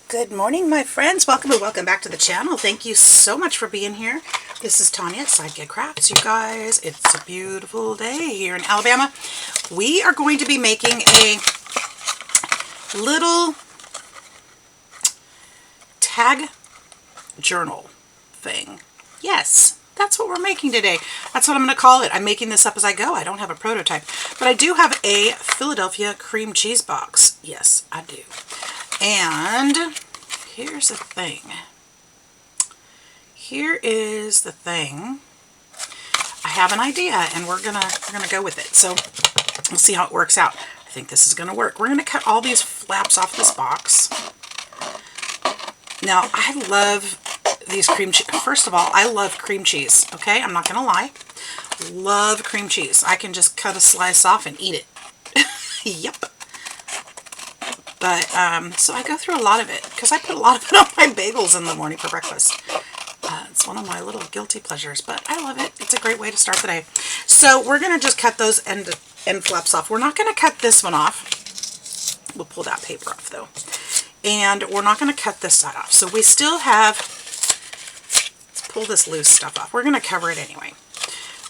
Good morning, my friends. Welcome and welcome back to the channel. Thank you so much for being here. This is Tanya at Sidekick Crafts. You guys, it's a beautiful day here in Alabama. We are going to be making a little tag journal thing. Yes, that's what we're making today. That's what I'm going to call it. I'm making this up as I go. I don't have a prototype, but I do have a Philadelphia cream cheese box. Yes, I do. And here's the thing. Here is the thing. I have an idea, and we're gonna go with it. So we'll see how it works out. I think this is gonna work. We're gonna cut all these flaps off this box. Now I love these cream cheese. First of all, I love cream cheese. Okay, I'm not gonna lie. Love cream cheese. I can just cut a slice off and eat it. Yep. But, so I go through a lot of it, because I put a lot of it on my bagels in the morning for breakfast. It's one of my little guilty pleasures, but I love it. It's a great way to start the day. So we're going to just cut those end flaps off. We're not going to cut this one off. We'll pull that paper off, though. And we're not going to cut this side off. So we still have, let's pull this loose stuff off. We're going to cover it anyway.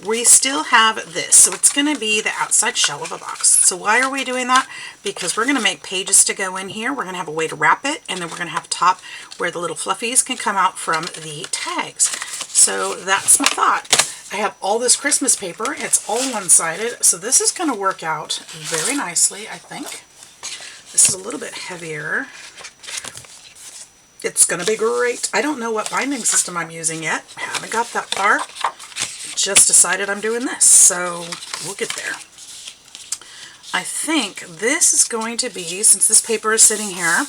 We still have this, so it's going to be the outside shell of a box. So why are we doing that? Because we're going to make pages to go in here. We're going to have a way to wrap it, and then we're going to have a top where the little fluffies can come out from the tags. So that's my thought. I have all this Christmas paper. It's all one-sided, so this is going to work out very nicely, I think. This is a little bit heavier. It's going to be great. I don't know what binding system I'm using yet. I haven't got that far. Just decided I'm doing this, so we'll get there. I think this is going to be, since this paper is sitting here,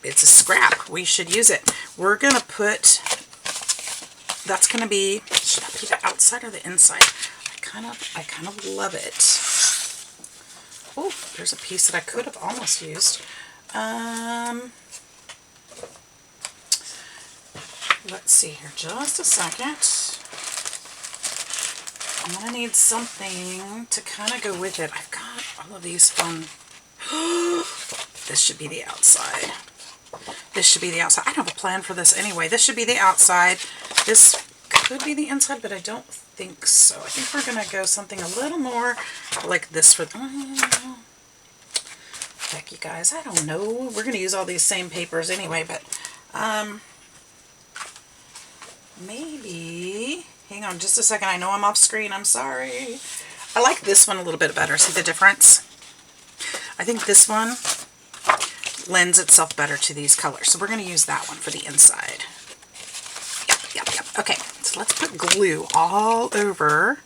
it's a scrap. We should use it. We're going to put, that's going to be, should that be the outside or the inside? I kind of love it. Oh, there's a piece that I could have almost used. Let's see here, just a second. I'm going to need something to kind of go with it. I've got all of these fun. This should be the outside. This should be the outside. I don't have a plan for this anyway. This should be the outside. This could be the inside, but I don't think so. I think we're going to go something a little more like this for... Heck, you guys, I don't know. We're going to use all these same papers anyway, but maybe... Hang on just a second. I know I'm off screen. I'm sorry. I like this one a little bit better. See the difference? I think this one lends itself better to these colors. So we're going to use that one for the inside. Yep. Okay, so let's put glue all over.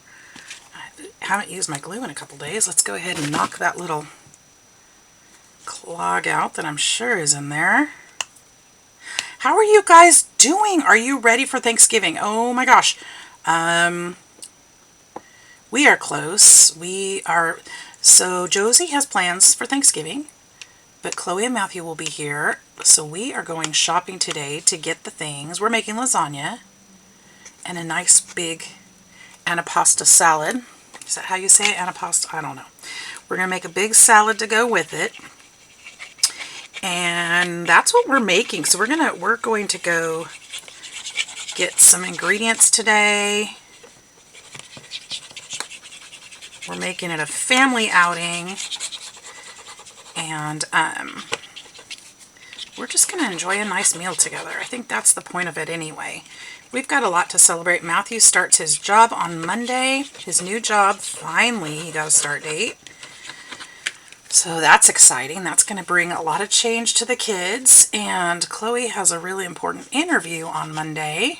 I haven't used my glue in a couple days. Let's go ahead and knock that little clog out that I'm sure is in there. How are you guys doing? Are you ready for Thanksgiving? Oh my gosh. We are close. So Josie has plans for Thanksgiving, but Chloe and Matthew will be here. So we are going shopping today to get the things. We're making lasagna and a nice big antipasta salad. Is that how you say it? Antipasta? I don't know. We're going to make a big salad to go with it. And that's what we're making. So we're going to go get some ingredients today. We're making it a family outing, and we're just going to enjoy a nice meal together. I think that's the point of it anyway. We've got a lot to celebrate. Matthew starts his job on Monday. His new job, finally, he got a start date. So that's exciting. That's going to bring a lot of change to the kids. And Chloe has a really important interview on Monday.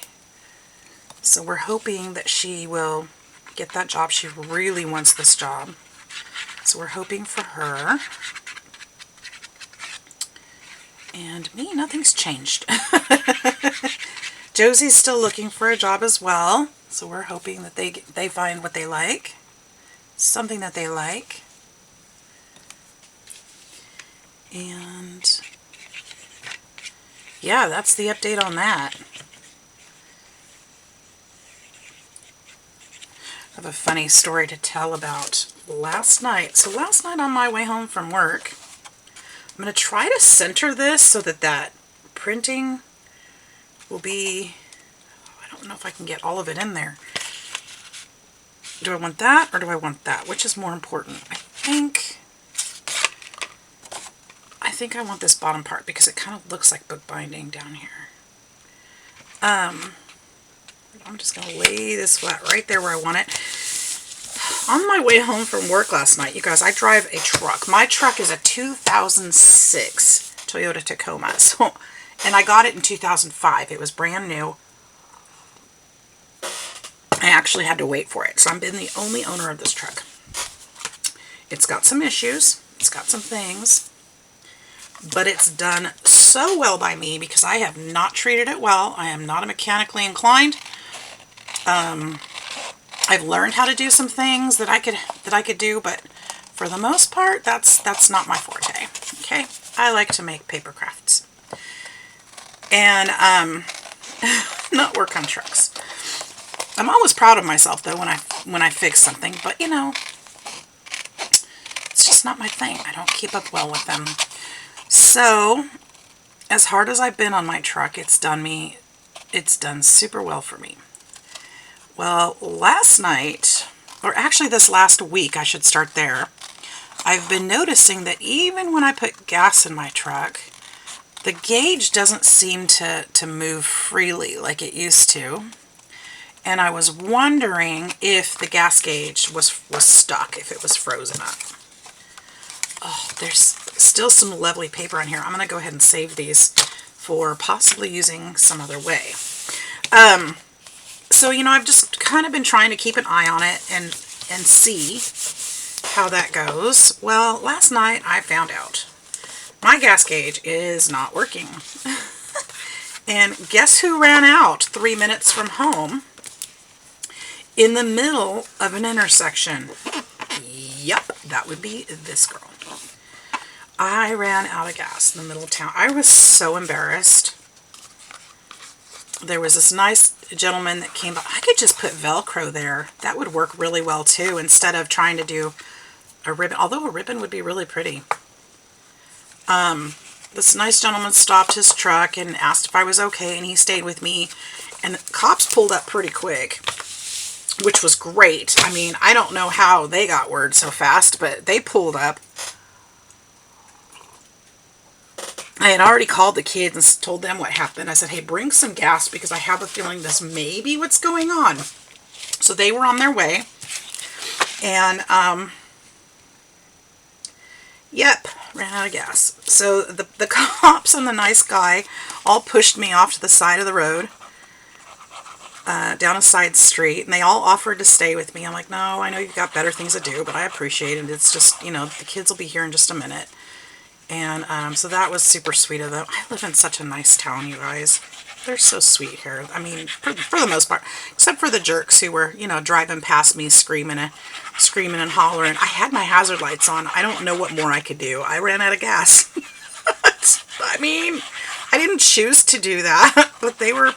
So we're hoping that she will get that job. She really wants this job. So we're hoping for her. And me, nothing's changed. Josie's still looking for a job as well. So we're hoping that they find what they like. Something that they like. And yeah, that's the update on that. I have a funny story to tell about last night. So last night on my way home from work, I'm going to try to center this so that that printing will be, I don't know if I can get all of it in there. Do I want that or do I want that? Which is more important? I think I want this bottom part because it kind of looks like bookbinding down here. I'm just going to lay this flat right there where I want it. On my way home from work last night, you guys, I drive a truck. My truck is a 2006 Toyota Tacoma. And I got it in 2005. It was brand new. I actually had to wait for it. So I've been the only owner of this truck. It's got some issues. It's got some things. But it's done so well by me because I have not treated it well. I am not a mechanically inclined. I've learned how to do some things that I could do, but for the most part, that's not my forte. Okay, I like to make paper crafts and not work on trucks. I'm always proud of myself though when I fix something, but you know, it's just not my thing. I don't keep up well with them. So, as hard as I've been on my truck, it's done super well for me. Well, last night, or actually this last week, I should start there, I've been noticing that even when I put gas in my truck, the gauge doesn't seem to move freely like it used to. And I was wondering if the gas gauge was stuck, if it was frozen up. Oh, there's still some lovely paper on here. I'm going to go ahead and save these for possibly using some other way. So, you know, I've just kind of been trying to keep an eye on it and see how that goes. Well, last night I found out my gas gauge is not working. And guess who ran out 3 minutes from home in the middle of an intersection? Yep, that would be this girl. I ran out of gas in the middle of town. I was so embarrassed. There was this nice gentleman that came by. I could just put Velcro there. That would work really well too, instead of trying to do a ribbon, although a ribbon would be really pretty. This nice gentleman stopped his truck and asked if I was okay, and he stayed with me. And the cops pulled up pretty quick, which was great. I mean, I don't know how they got word so fast, but they pulled up. I had already called the kids and told them what happened. I said, hey, bring some gas because I have a feeling this may be what's going on. So they were on their way. And, yep, ran out of gas. So the cops and the nice guy all pushed me off to the side of the road, down a side street. And they all offered to stay with me. I'm like, no, I know you've got better things to do, but I appreciate it. It's just, you know, the kids will be here in just a minute. And so that was super sweet of them. I live in such a nice town, you guys. They're so sweet here. I mean, for the most part, except for the jerks who were, you know, driving past me screaming and hollering. I had my hazard lights on. I don't know what more I could do. I ran out of gas. I mean, I didn't choose to do that, but they were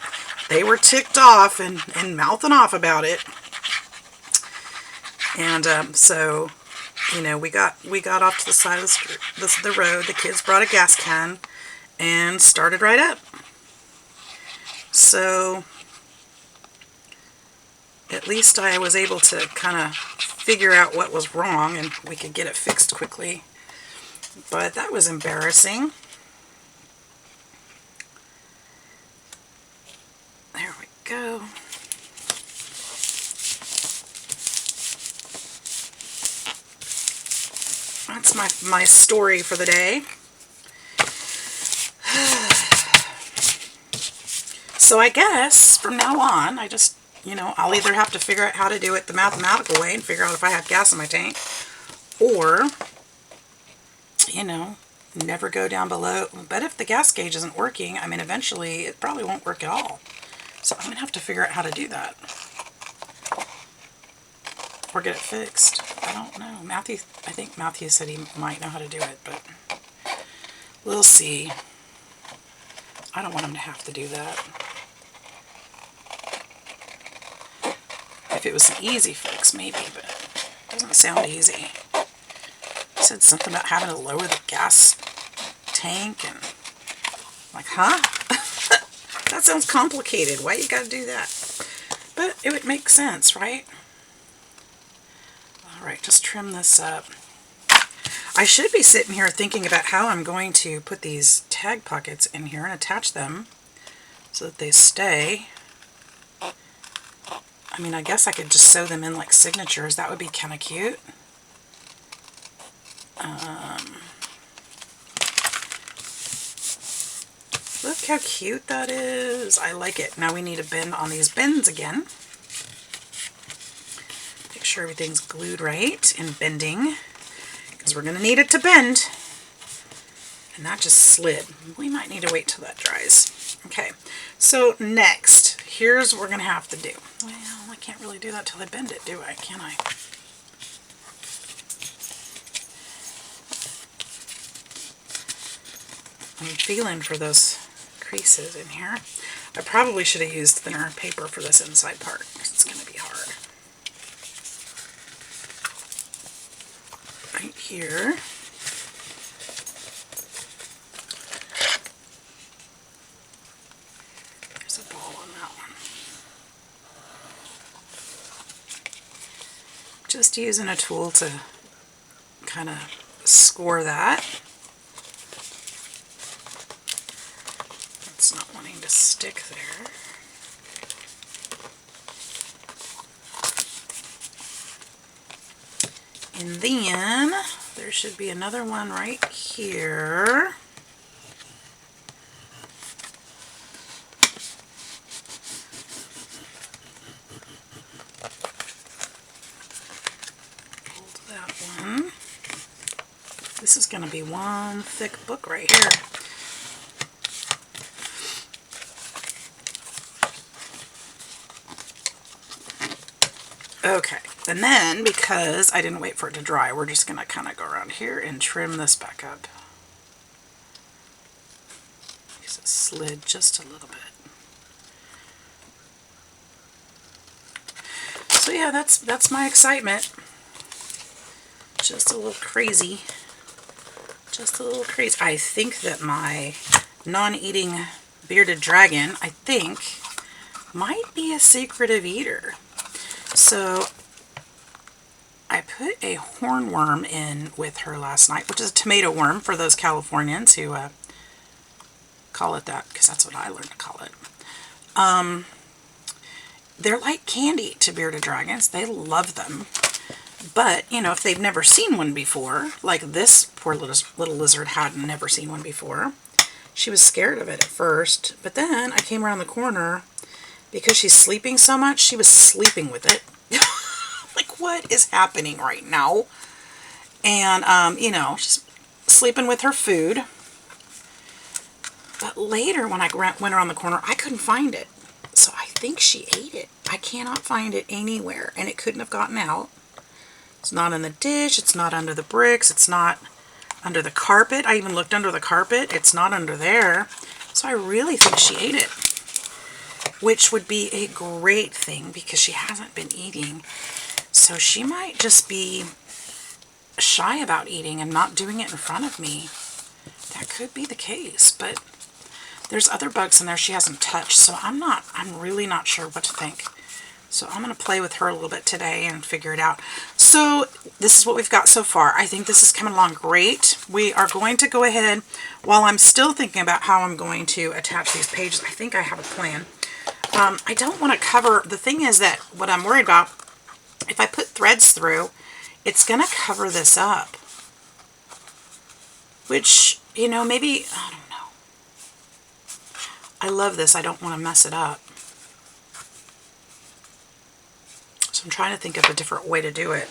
ticked off and mouthing off about it. And so, you know, we got off to the side of the road. The kids brought a gas can and started right up. So at least I was able to kind of figure out what was wrong and we could get it fixed quickly. But that was embarrassing. There we go. That's my story for the day. So I guess from now on, I just, you know, I'll either have to figure out how to do it the mathematical way and figure out if I have gas in my tank, or, you know, never go down below. But if the gas gauge isn't working, I mean, eventually it probably won't work at all. So I'm going to have to figure out how to do that. Or get it fixed. I don't know. I think Matthew said he might know how to do it, but we'll see. I don't want him to have to do that. If it was an easy fix, maybe, but it doesn't sound easy. He said something about having to lower the gas tank, and I'm like, huh? That sounds complicated. Why you gotta do that? But it would make sense, right? Alright, just trim this up. I should be sitting here thinking about how I'm going to put these tag pockets in here and attach them so that they stay. I mean, I guess I could just sew them in like signatures. That would be kind of cute. Look how cute that is. I like it. Now we need to bend on these bends again. Make sure everything's glued right and bending, because we're going to need it to bend. And that just slid. We might need to wait till that dries. Okay, so next, here's what we're going to have to do. Well, I can't really do that till I bend it, do I? Can I? I'm feeling for those creases in here. I probably should have used thinner paper for this inside part, because it's going to be hard. Right here. There's a ball on that one. Just using a tool to kind of score that. It's not wanting to stick there. And then there should be another one right here. Hold that one. This is going to be one thick book right here. Okay, and then because I didn't wait for it to dry, we're just going to kind of go around here and trim this back up. Because it slid just a little bit. So yeah, that's my excitement. Just a little crazy. Just a little crazy. I think that my non-eating bearded dragon, I think, might be a secretive eater. So I put a hornworm in with her last night, which is a tomato worm for those Californians who call it that, because that's what I learned to call it. They're like candy to bearded dragons. They love them. But, you know, if they've never seen one before, like this poor little lizard had never seen one before, she was scared of it at first. But then I came around the corner. Because she's sleeping so much, she was sleeping with it. Like, what is happening right now? And, you know, she's sleeping with her food. But later, when I went around the corner, I couldn't find it. So I think she ate it. I cannot find it anywhere. And it couldn't have gotten out. It's not in the dish. It's not under the bricks. It's not under the carpet. I even looked under the carpet. It's not under there. So I really think she ate it. Which would be a great thing because she hasn't been eating. So she might just be shy about eating and not doing it in front of me. That could be the case, but there's other bugs in there she hasn't touched, so I'm really not sure what to think. So I'm going to play with her a little bit today and figure it out. So this is what we've got so far. I think this is coming along great. We are going to go ahead, while I'm still thinking about how I'm going to attach these pages, I think I have a plan. I don't want to cover, the thing is that what I'm worried about, if I put threads through, it's going to cover this up. Which, you know, maybe, I don't know. I love this. I don't want to mess it up. So I'm trying to think of a different way to do it.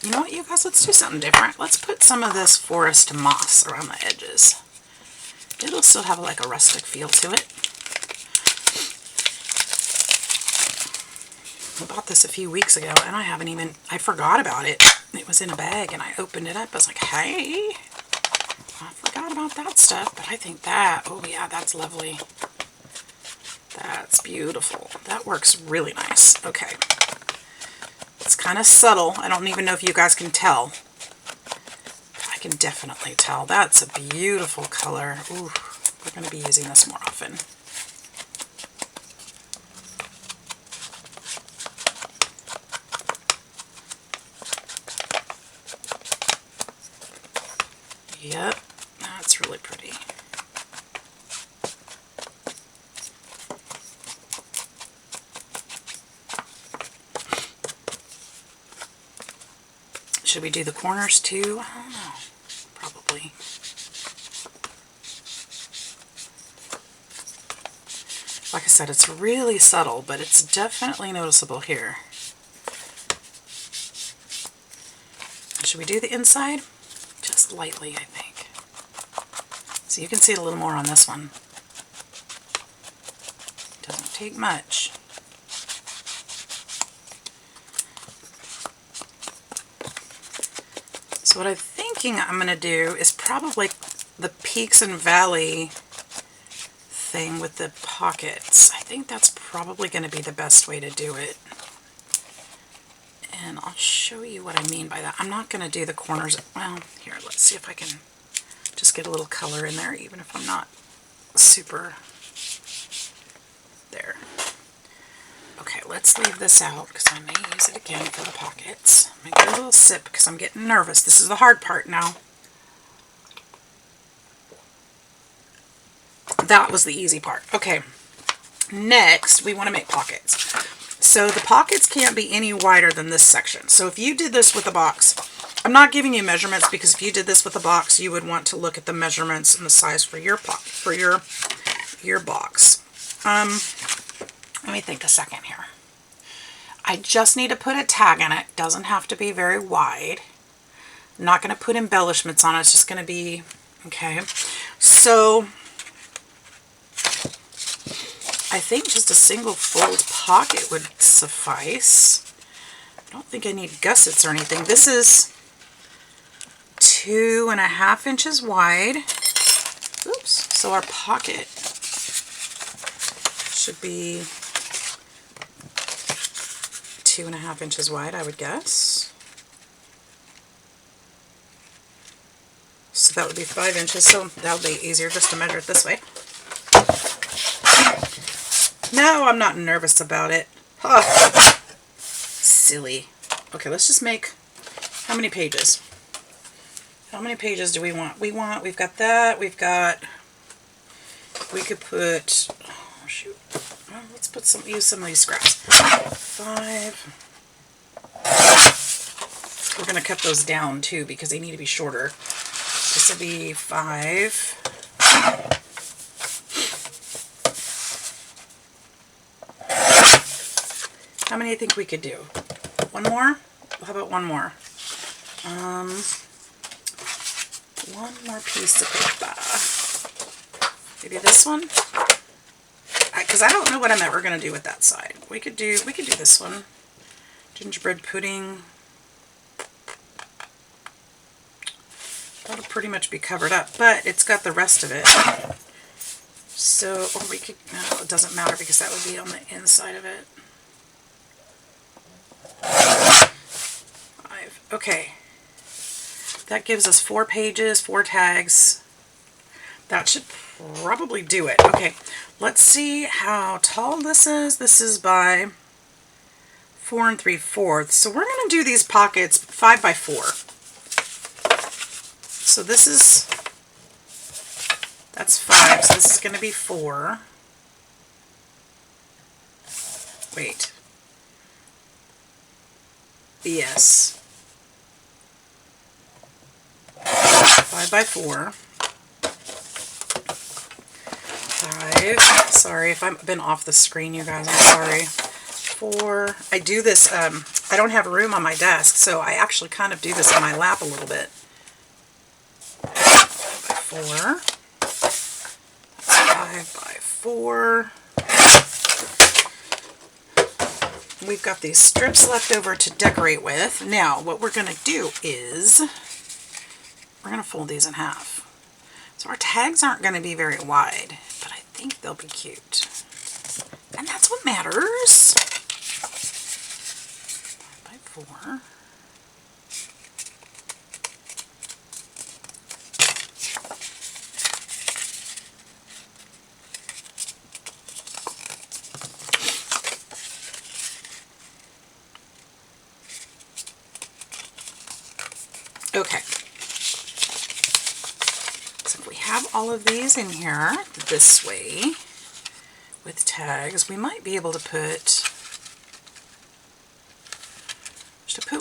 You know what, you guys? Let's do something different. Let's put some of this forest moss around the edges. It'll still have like a rustic feel to it. I bought this a few weeks ago and I forgot about it. It was in a bag and I opened it up. I was like, hey, I forgot about that stuff. But I think that, oh yeah, that's lovely. That's beautiful. That works really nice. Okay. Let's kind of subtle. I don't even know if you guys can tell. I can definitely tell. That's a beautiful color. Ooh, we're going to be using this more often. Yep, that's really pretty. Should we do the corners too? I don't know. Probably. Like I said, it's really subtle, but it's definitely noticeable here. Should we do the inside? Just lightly, I think. So you can see it a little more on this one. Doesn't take much. So what I'm thinking I'm going to do is probably the peaks and valley thing with the pockets. I think that's probably going to be the best way to do it. And I'll show you what I mean by that. I'm not going to do the corners. Well, here, let's see if I can just get a little color in there, even if I'm not super there. Okay, let's leave this out because I may use it again for the pockets. I'm going to get a little sip because I'm getting nervous. This is the hard part now. That was the easy part. Okay, next we want to make pockets. So the pockets can't be any wider than this section. So if you did this with a box, I'm not giving you measurements because if you did this with a box, you would want to look at the measurements and the size for your box. Let me think a second here. I just need to put a tag in it. Doesn't have to be very wide. I'm not going to put embellishments on it. It's just going to be, okay. So I think just a single fold pocket would suffice. I don't think I need gussets or anything. This is 2.5 inches wide. Oops. So our pocket should be 2.5 inches wide, I would guess. So that would be 5 inches. So that would be easier just to measure it this way. No, I'm not nervous about it. Oh, silly. Okay, let's just make, how many pages? How many pages do we want? We've got that, we could put, oh shoot, well, let's put use some of these scraps. 5. We're going to cut those down too because they need to be shorter. This will be 5. How many do you think we could do? One more? How about one more? One more piece of paper. Maybe this one? Because I don't know what I'm ever going to do with that side. We could do this one. Gingerbread pudding. That'll pretty much be covered up, but it's got the rest of it. So, or we could, no, it doesn't matter because that would be on the inside of it. 5. Okay. That gives us 4 pages, 4 tags. That should probably do it. Okay, let's see how tall this is. This is by 4 3/4. So we're going to do these pockets 5 by 4. So this is, that's 5. So this is going to be 4. Wait. Yes. 5 by 4. 5. Sorry if I've been off the screen, you guys. I'm sorry. 4. I do this, I don't have room on my desk, so I actually kind of do this on my lap a little bit. 5 by 4. That's 5 by 4. We've got these strips left over to decorate with. Now, what we're going to do is we're going to fold these in half. So our tags aren't going to be very wide, but I think they'll be cute. And that's what matters. 5 by 4. Okay. So if we have all of these in here this way with tags, we might be able to put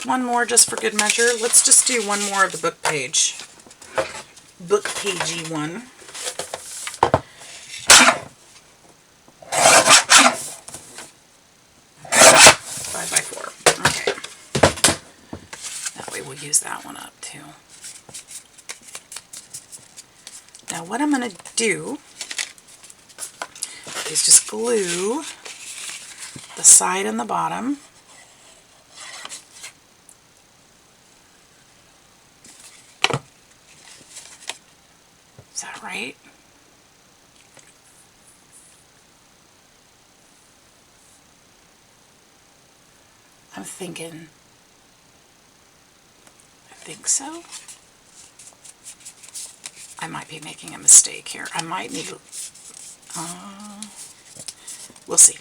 one more just for good measure. Let's just do one more of the book pagey one. 5x4. Okay. That way we'll use that one up too. Now what I'm going to do is just glue the side and the bottom. Is that right? I'm thinking. I think so. I might be making a mistake here. I might need to... we'll see.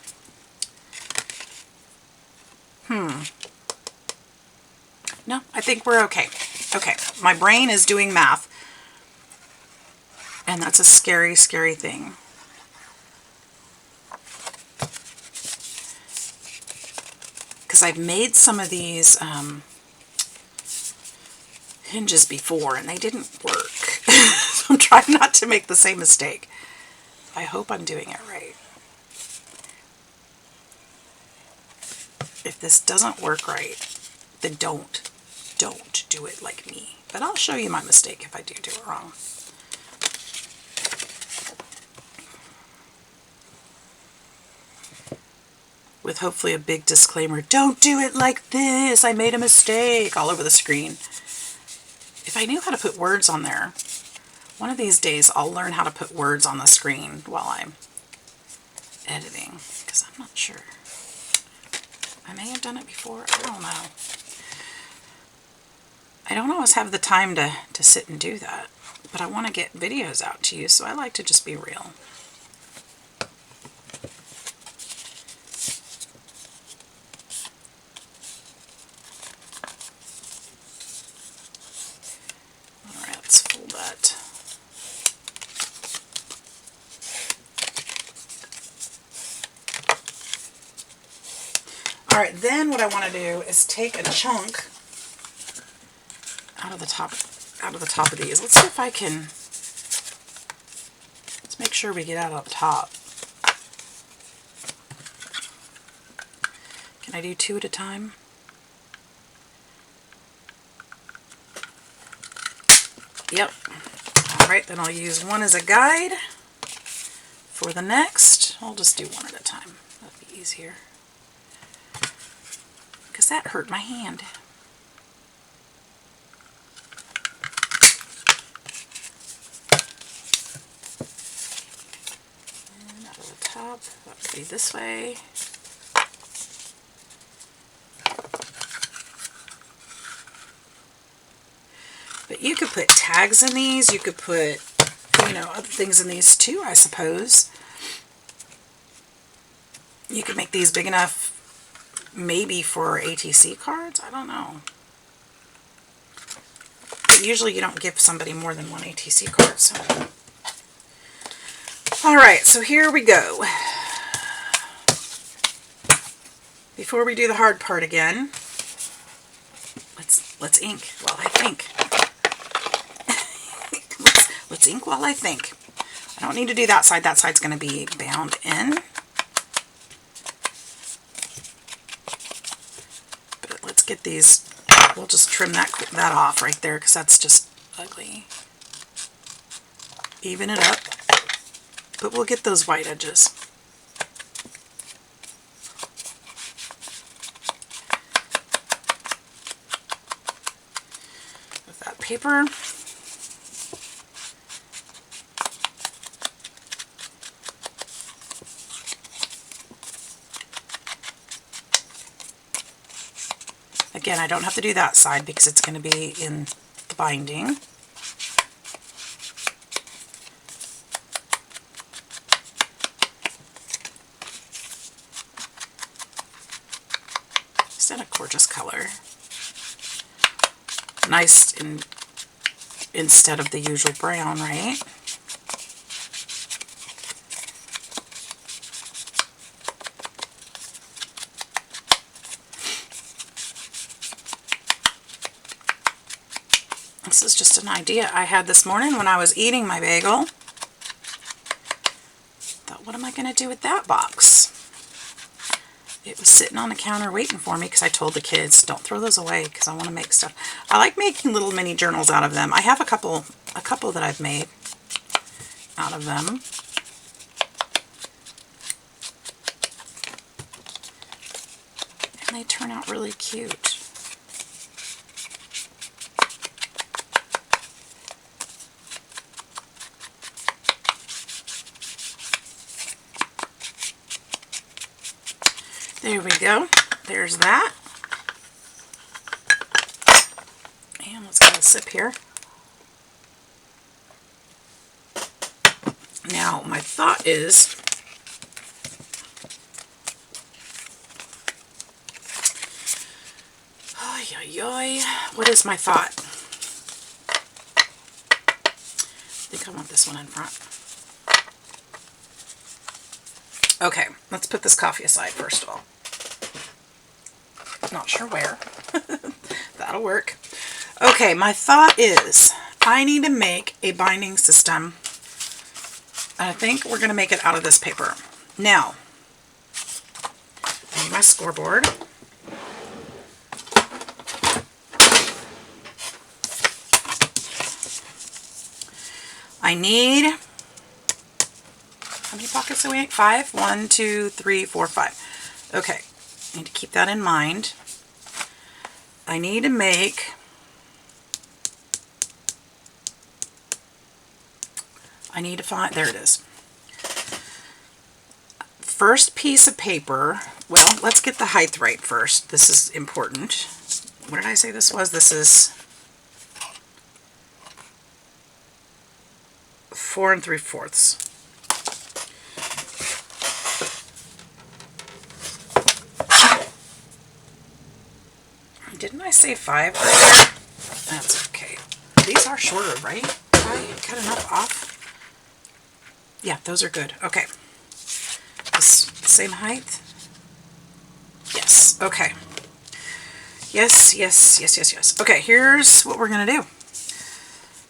No, I think we're okay. Okay, my brain is doing math. And that's a scary, scary thing. Because I've made some of these hinges before and they didn't work. So I'm trying not to make the same mistake. I hope I'm doing it right. If this doesn't work right, then don't do it like me. But I'll show you my mistake if I do it wrong. With hopefully a big disclaimer, don't do it like this, I made a mistake, all over the screen. If I knew how to put words on there, one of these days I'll learn how to put words on the screen while I'm editing, because I'm not sure. I may have done it before, I don't know. I don't always have the time to sit and do that, but I want to get videos out to you, so I like to just be real. Alright, let's fold that. Alright, then what I want to do is take a chunk out of the top of these. Let's see if I can, let's make sure we get out of the top. Can I do 2 at a time? Yep. Alright, then I'll use one as a guide for the next. I'll just do one at a time. That'll be easier. Because that hurt my hand. And out of the top, that would be this way. But you could put tags in these, you could put, you know, other things in these too, I suppose. You could make these big enough, maybe for ATC cards, I don't know. But usually you don't give somebody more than one ATC card, so. Alright, so here we go. Before we do the hard part again, let's ink while I think. Let's ink while I think. I don't need to do that side. That side's going to be bound in. But let's get these. We'll just trim that off right there because that's just ugly. Even it up. But we'll get those white edges. With that paper. Again, I don't have to do that side because it's going to be in the binding. Isn't that a gorgeous color? Nice instead of the usual brown, right? This is just an idea I had this morning when I was eating my bagel. Thought, what am I going to do with that box? It was sitting on the counter waiting for me because I told the kids, don't throw those away because I want to make stuff. I like making little mini journals out of them. I have a couple that I've made out of them. And they turn out really cute. There we go. There's that. And let's get a sip here. Now, my thought is, what is my thought? I think I want this one in front. Okay, let's put this coffee aside first of all. Not sure where. That'll work. Okay, my thought is I need to make a binding system. I think we're going to make it out of this paper. Now, I need my scoreboard. I need, how many pockets do we make? 5? 1, 2, 3, 4, 5. Okay, need to keep that in mind. I need to make, I need to find, there it is. First piece of paper, well, let's get the height right first. This is important. What did I say this was? This is 4 3/4. Didn't I say 5 earlier? That's okay. These are shorter, right? Did I cut enough off? Yeah, those are good. Okay. Same height? Yes. Okay. Yes. Okay, here's what we're going to do.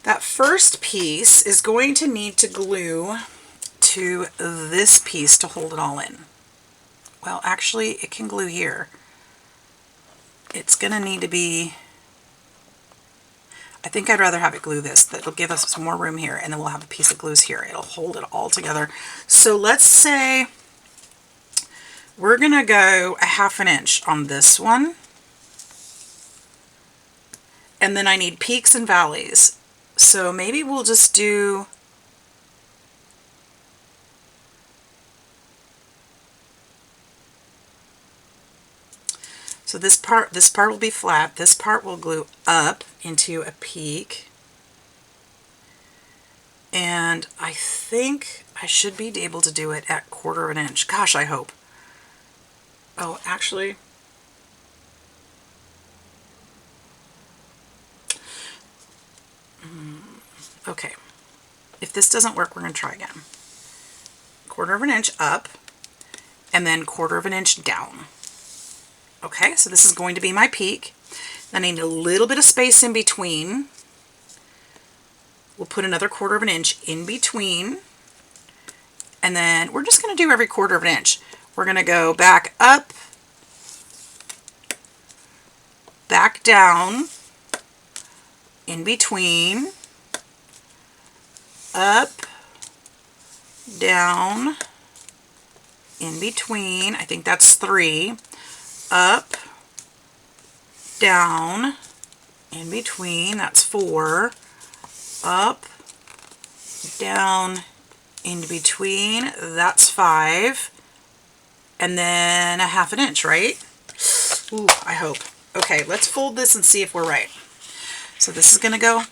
That first piece is going to need to glue to this piece to hold it all in. Well, actually, it can glue here. It's going to need to be, I think I'd rather have it glue this. That'll give us some more room here, and then we'll have a piece of glues here. It'll hold it all together. So let's say we're going to go 1/2 inch on this one. And then I need peaks and valleys. So maybe we'll just do, so this part will be flat. This part will glue up into a peak. And I think I should be able to do it at 1/4 inch. Gosh, I hope. Oh, actually, okay. If this doesn't work, we're going to try again. 1/4 inch up, and then 1/4 inch down. Okay, so this is going to be my peak. I need a little bit of space in between. We'll put another 1/4 inch in between. And then we're just going to do every 1/4 inch. We're going to go back up, back down, in between, up, down, in between. I think that's 3. Up, down, in between, that's 4. Up, down, in between, that's 5. And then 1/2 inch, right? Ooh, I hope. Okay, let's fold this and see if we're right. So this is going to go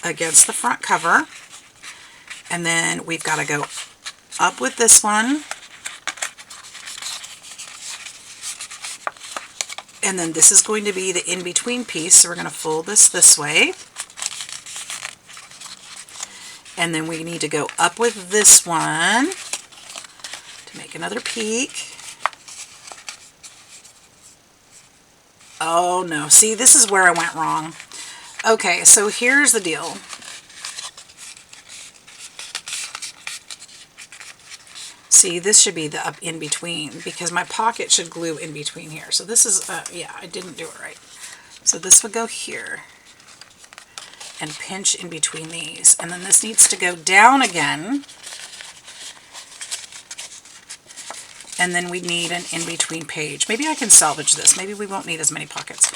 against the front cover, and then we've got to go up with this one, and then this is going to be the in-between piece, so we're going to fold this way, and then we need to go up with this one to make another peak. Oh no, see, this is where I went wrong. Okay, so here's the deal. See, this should be the up in between, because my pocket should glue in between here. So this is, yeah, I didn't do it right. So this would go here and pinch in between these. And then this needs to go down again. And then we need an in-between page. Maybe I can salvage this. Maybe we won't need as many pockets.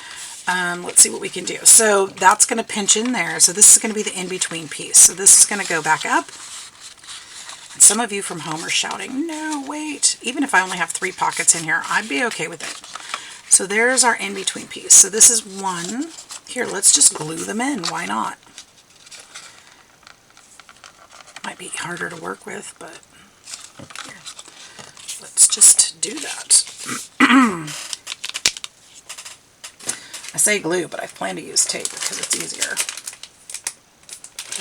Let's see what we can do. So that's going to pinch in there. So this is going to be the in-between piece. So this is going to go back up. And some of you from home are shouting, no, wait. Even if I only have 3 pockets in here, I'd be okay with it. So there's our in-between piece. So this is one. Here, let's just glue them in. Why not? Might be harder to work with, but here. Let's just do that. I say glue, but I plan to use tape because it's easier.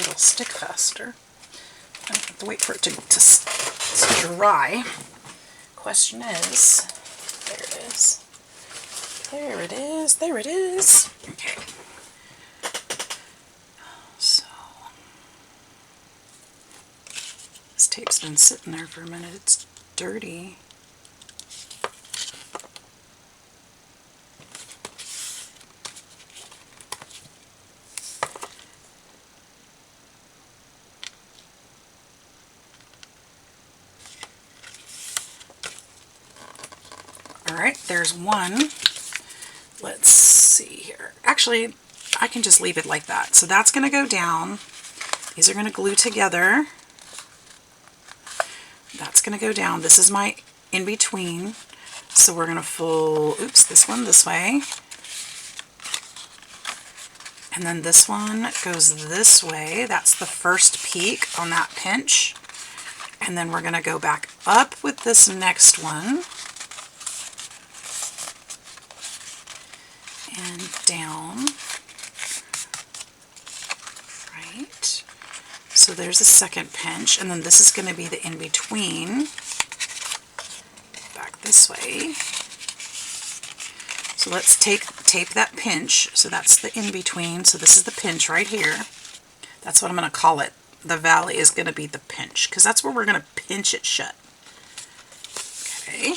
It'll stick faster. I don't have to wait for it to dry. Question is, there it is. There it is. There it is. Okay. So, this tape's been sitting there for a minute. It's dirty. Alright, there's one. Let's see here. Actually, I can just leave it like that. So that's going to go down. These are going to glue together. That's going to go down. This is my in-between. So we're going to fold, oops, this one this way. And then this one goes this way. That's the first peak on that pinch. And then we're going to go back up with this next one. And down. Right. So there's a second pinch, and then this is going to be the in-between. Back this way. So let's tape that pinch. So that's the in-between. So this is the pinch right here. That's what I'm going to call it. The valley is going to be the pinch, because that's where we're going to pinch it shut. Okay.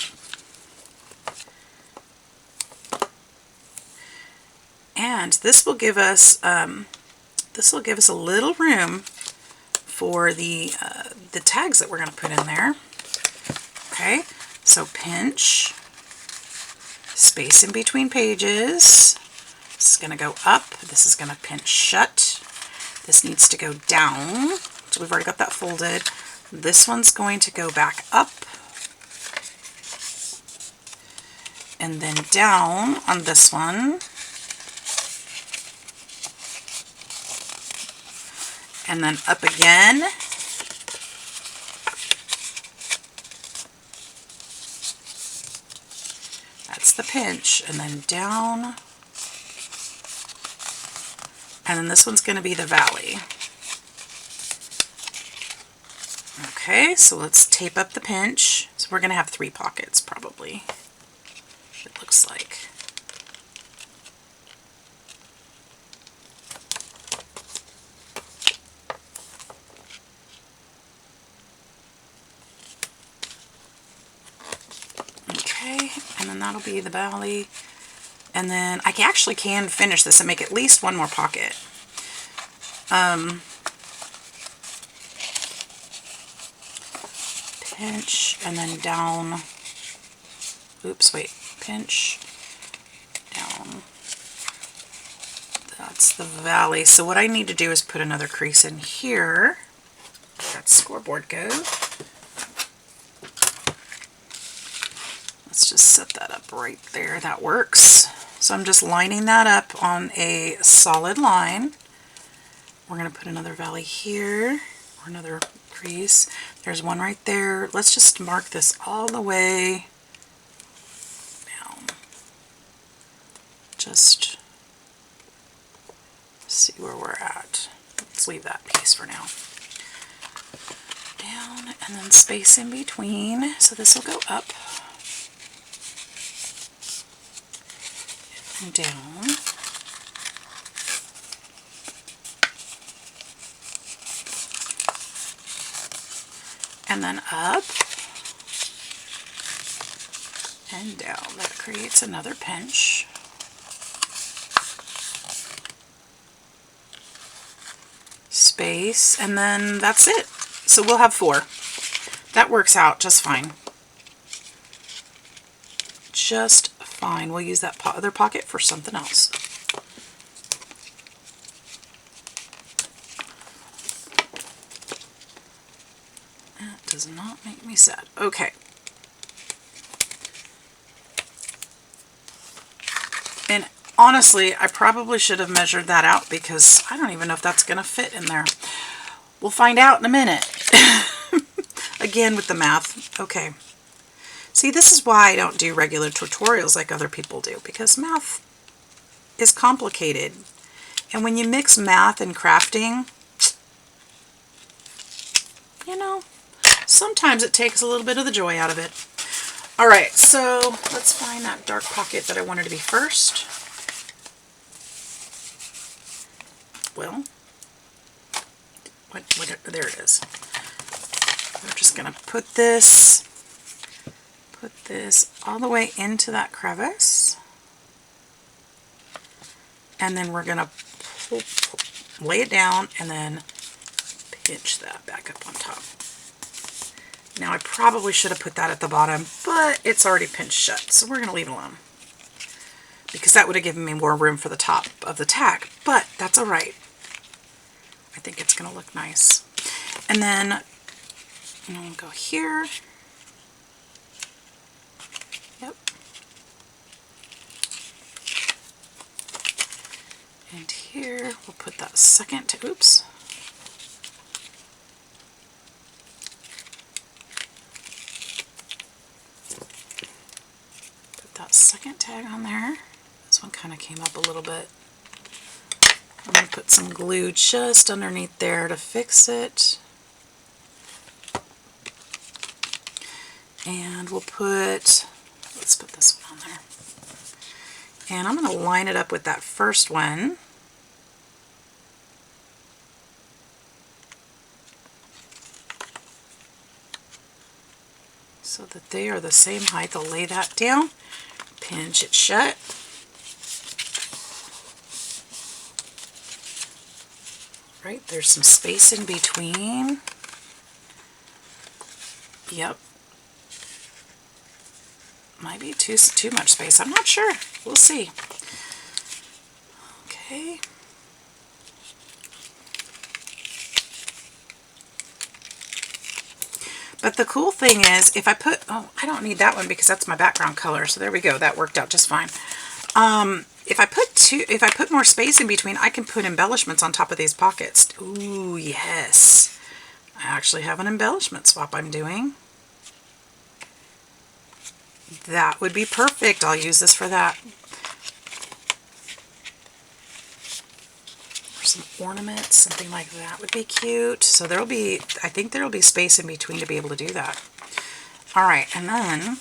And this will give us a little room for the tags that we're going to put in there. Okay, so pinch, space in between pages. This is going to go up. This is going to pinch shut. This needs to go down. So we've already got that folded. This one's going to go back up. And then down on this one. And then up again. That's the pinch. And then down. And then this one's going to be the valley. Okay, so let's tape up the pinch. So we're going to have 3 pockets probably, it looks like. Okay, and then that'll be the valley. And then I actually can finish this and make at least 1 more pocket. Pinch and then down. Oops, wait. Pinch, down. That's the valley. So what I need to do is put another crease in here. Let that scoreboard go. Let's just set that up right there. That works. So I'm just lining that up on a solid line. We're going to put another valley here, or another crease. There's one right there. Let's just mark this all the way down. Just see where we're at. Let's leave that piece for now. Down, and then space in between. So this will go up and down. And then up and down. That creates another pinch. Space, and then that's it. So we'll have 4. That works out just fine. Just fine. We'll use that other pocket for something else. That does not make me sad. Okay. And honestly, I probably should have measured that out because I don't even know if that's going to fit in there. We'll find out in a minute. Again with the math. Okay. See, this is why I don't do regular tutorials like other people do, because math is complicated. And when you mix math and crafting, you know, sometimes it takes a little bit of the joy out of it. All right, so let's find that dark pocket that I wanted to be first. Well, there it is. We're just going to put this all the way into that crevice. And then we're going to lay it down and then pinch that back up on top. Now I probably should have put that at the bottom, but it's already pinched shut, so we're going to leave it alone. Because that would have given me more room for the top of the tack, but that's all right. I think it's going to look nice. And then I'm going to go here. Yep. And here we'll put that second, oops. Put that second tag on there. This one kind of came up a little bit. I'm going to put some glue just underneath there to fix it. And we'll put, let's put this one on there. And I'm going to line it up with that first one. So that they are the same height. I'll lay that down, pinch it shut. Right, there's some space in between. Yep. Might be too much space. I'm not sure. We'll see. Okay. But the cool thing is, if I put, oh, I don't need that one because that's my background color. So there we go. That worked out just fine. If I put more space in between, I can put embellishments on top of these pockets. Ooh, yes. I actually have an embellishment swap I'm doing. That would be perfect. I'll use this for that. For some ornaments, something like that would be cute. So there'll be, I think there'll be space in between to be able to do that. All right, and then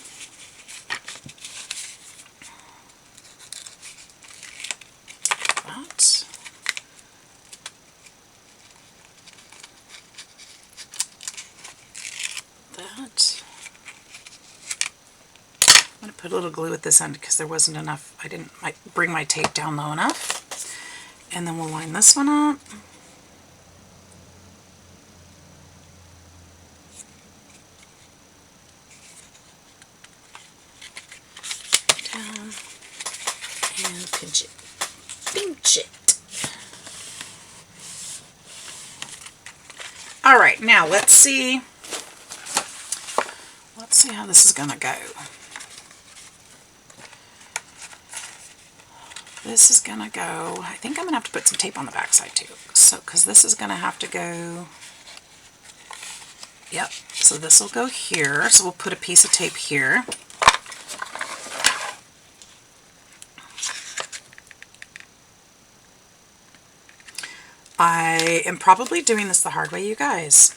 I'm going to put a little glue at this end because there wasn't enough. I didn't bring my tape down low enough. And then we'll line this one up. Down. And pinch it. Pinch it. All right, now let's see how this is going to go. This is gonna go, I think I'm gonna have to put some tape on the back side too. So, because this is gonna have to go, yep, so this will go here. So we'll put a piece of tape here. I am probably doing this the hard way, you guys,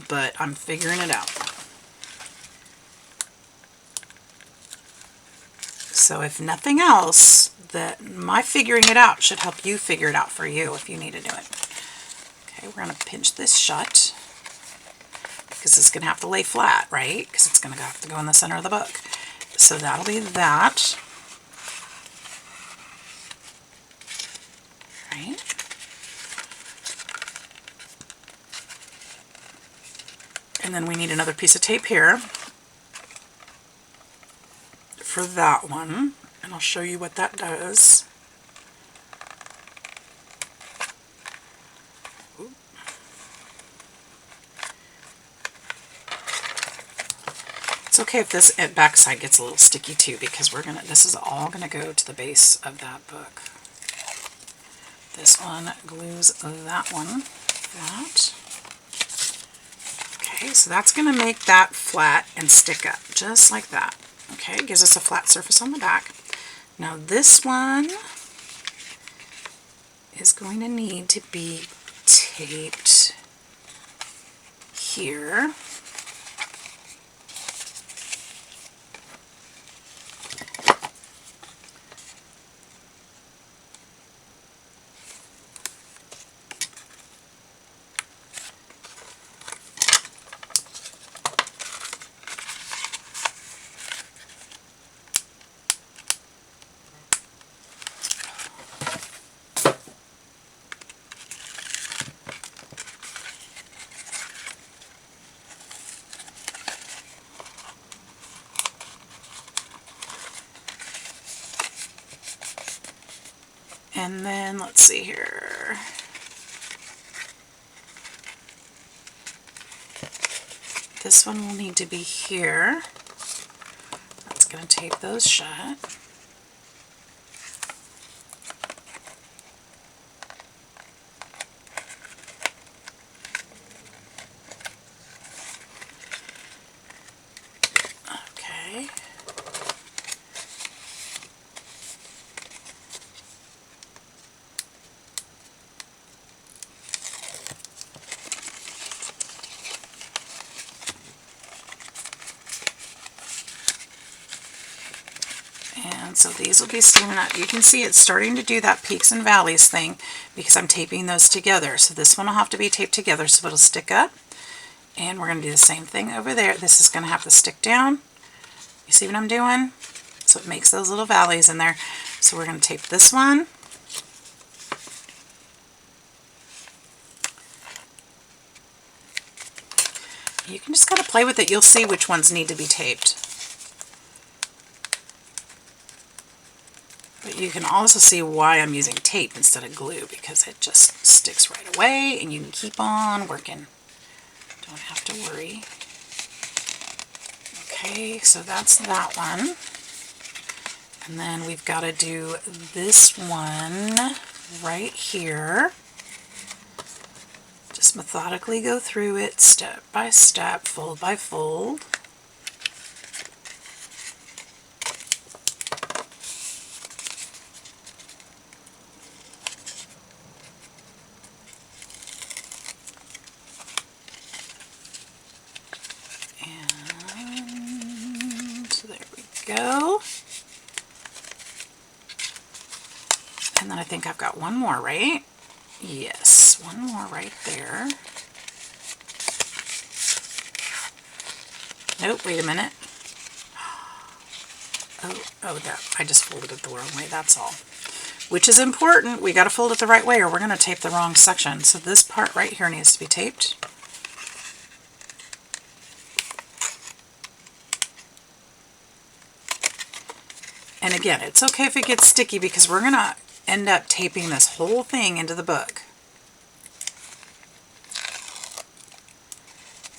but I'm figuring it out. So if nothing else, that my figuring it out should help you figure it out for you if you need to do it. Okay, we're going to pinch this shut because it's going to have to lay flat, right? Because it's going to have to go in the center of the book. So that'll be that. Right? And then we need another piece of tape here for that one, and I'll show you what that does. It's okay if this back side gets a little sticky too, because this is all gonna go to the base of that book. This one glues that one, that. Okay, so that's gonna make that flat and stick up, just like that. Okay, it gives us a flat surface on the back. Now this one is going to need to be taped here. And then let's see here. This one will need to be here. That's going to tape those shut. Okay. And so these will be standing up. You can see it's starting to do that peaks and valleys thing because I'm taping those together. So this one will have to be taped together so it'll stick up. And we're going to do the same thing over there. This is going to have to stick down. You see what I'm doing? So it makes those little valleys in there. So we're going to tape this one. You can just kind of play with it. You'll see which ones need to be taped. But you can also see why I'm using tape instead of glue, because it just sticks right away and you can keep on working. Don't have to worry. Okay, so that's that one. And then we've got to do this one right here. Just methodically go through it step by step, fold by fold. Go. And then I think I've got one more, right? Yes, one more right there. Nope, wait a minute. Oh, that I just folded it the wrong way, that's all. Which is important. We got to fold it the right way or we're going to tape the wrong section. So this part right here needs to be taped. And again, it's okay if it gets sticky because we're going to end up taping this whole thing into the book.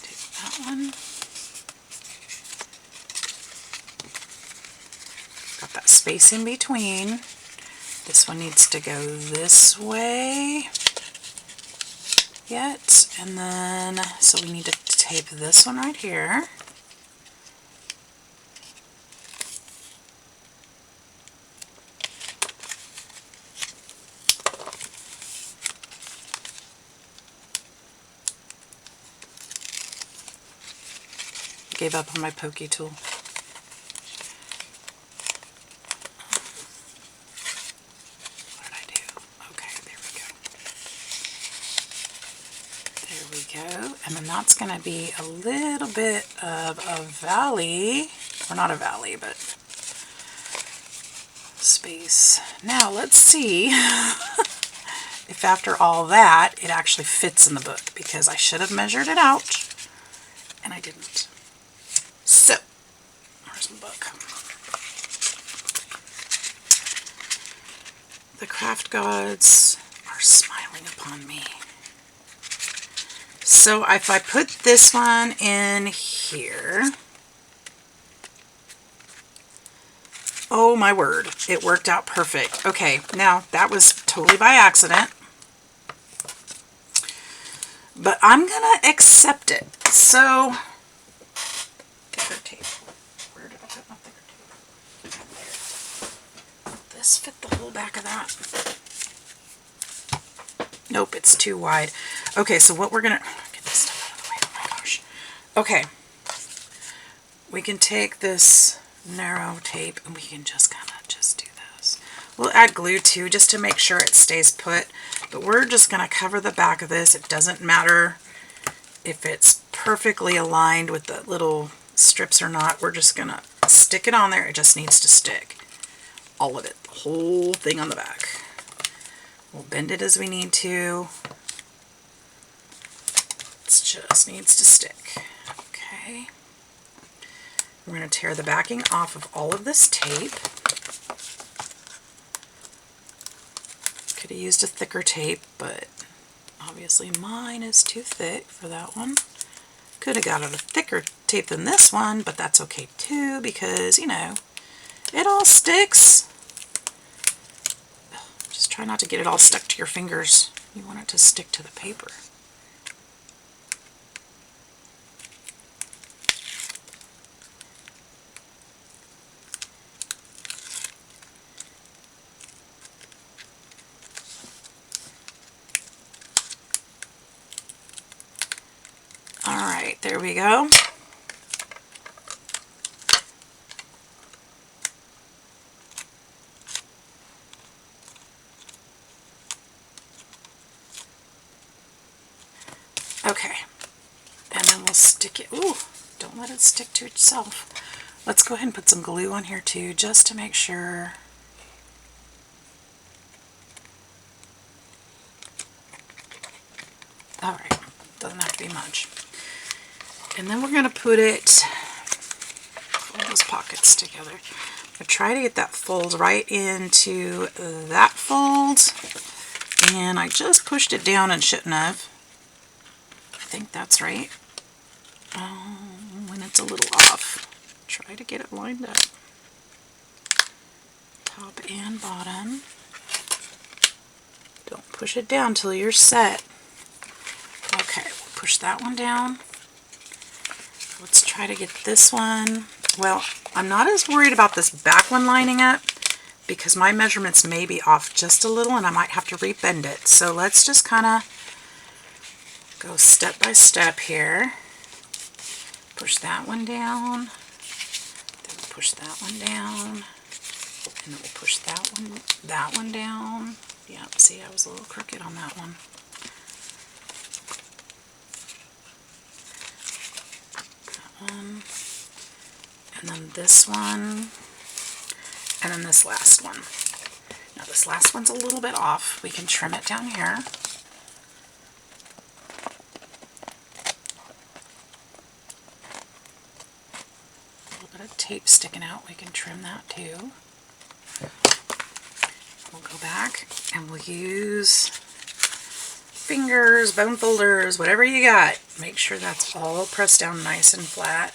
Tape that one. Got that space in between. This one needs to go this way yet. And then, so we need to tape this one right here. Gave up on my pokey tool. What did I do? Okay, there we go. There we go. And then that's going to be a little bit of a valley, or not a valley, but space. Now let's see if after all that it actually fits in the book, because I should have measured it out and I didn't. So, where's the book? The craft gods are smiling upon me. So if I put this one in here, oh my word, it worked out perfect. Okay, now that was totally by accident, but I'm gonna accept it. So, thicker tape. Where did I put my thicker tape? There. Will this fit the whole back of that? Nope, it's too wide. Okay, so what we're gonna, get this stuff out of the way, oh my gosh. Okay, we can take this narrow tape and we can just kind of just do this. We'll add glue too, just to make sure it stays put, but we're just gonna cover the back of this. It doesn't matter if it's perfectly aligned with the little strips or not. We're just gonna stick it on there. It just needs to stick. All of it, the whole thing on the back. We'll bend it as we need to. It just needs to stick. Okay. We're going to tear the backing off of all of this tape. Could have used a thicker tape, but obviously mine is too thick for that one. Could have got a thicker tape than this one, but that's okay too, because, you know, it all sticks. Just try not to get it all stuck to your fingers. You want it to stick to the paper. All right, there we go. Okay, and then we'll stick it. Ooh, don't let it stick to itself. Let's go ahead and put some glue on here too, just to make sure. All right, doesn't have to be much. And then we're going to put it, all those pockets together. I try to get that fold right into that fold, and I just pushed it down and shouldn't have. I think that's right. When it's a little off, try to get it lined up. Top and bottom. Don't push it down till you're set. Okay, we'll push that one down. Let's try to get this one. Well, I'm not as worried about this back one lining up because my measurements may be off just a little and I might have to rebend it. So let's just kind of go step by step here. Push that one down, then we'll push that one down, and then we'll push that one down. Yep, see, I was a little crooked on that one. That one, and then this one, and then this last one. Now this last one's a little bit off. We can trim it down here. Tape sticking out, we can trim that too. We'll go back and we'll use fingers, bone folders, whatever you got. Make sure that's all pressed down nice and flat.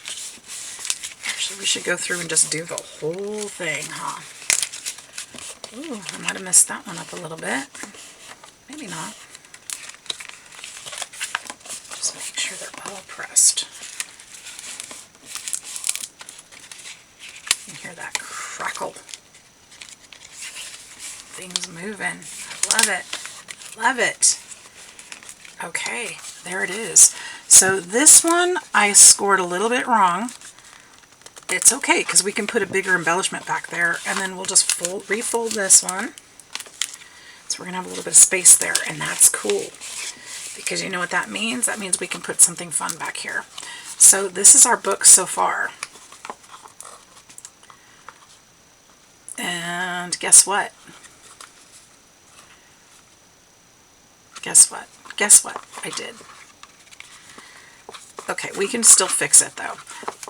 Actually, we should go through and just do the whole thing, huh? Ooh, I might have messed that one up a little bit. Maybe not. Just make sure they're all pressed. You can hear that crackle. Things moving. I love it. Love it. Okay, there it is. So this one I scored a little bit wrong. It's okay because we can put a bigger embellishment back there, and then we'll just refold this one. So we're going to have a little bit of space there, and that's cool. Because you know what that means? That means we can put something fun back here. So this is our book so far. And guess what? Guess what? Guess what I did? Okay, we can still fix it though.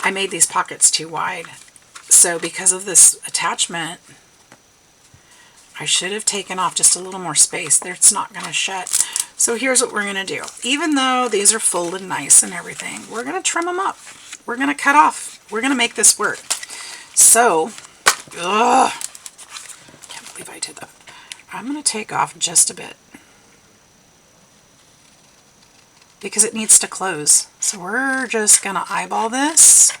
I made these pockets too wide. So because of this attachment, I should have taken off just a little more space. It's not going to shut. So here's what we're going to do. Even though these are folded nice and everything, we're going to trim them up. We're going to cut off. We're going to make this work. So, ugh, can't believe I did that. I'm going to take off just a bit, because it needs to close. So we're just going to eyeball this.